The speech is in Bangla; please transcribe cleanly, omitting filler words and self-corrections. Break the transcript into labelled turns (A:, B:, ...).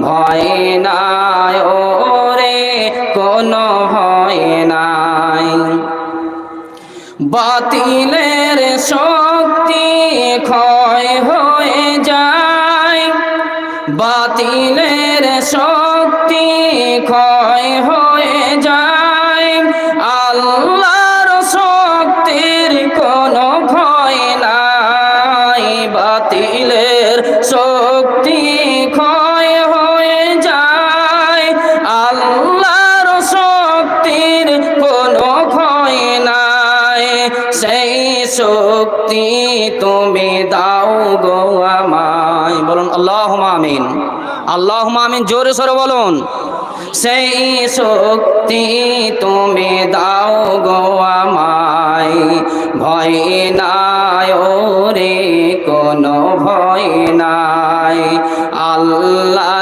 A: ভয় নাই ওরে কোনো ভয় নাই। বাতিলের শক্তি ক্ষয় হয়ে যায়, বাতিলের শক্তি ক্ষয় হয়ে যায়। আল্লাহর শক্তির কোনো ভয় নাই, বাতিলের শক্তি ক্ষয় হয়ে যায়। আল্লাহর শক্তির কোনো ভয় নাই, সেই শক্তি তুমি দাও গো আমায়। বলুন আল্লাহুম্মা আমিন, আল্লাহুম্মা আমিন, জোরে সরে বলুন। সেই শক্তি তুমি দাও গো আমায়, ভয় নাই ওরে কোনো ভয় নাই। আল্লাহ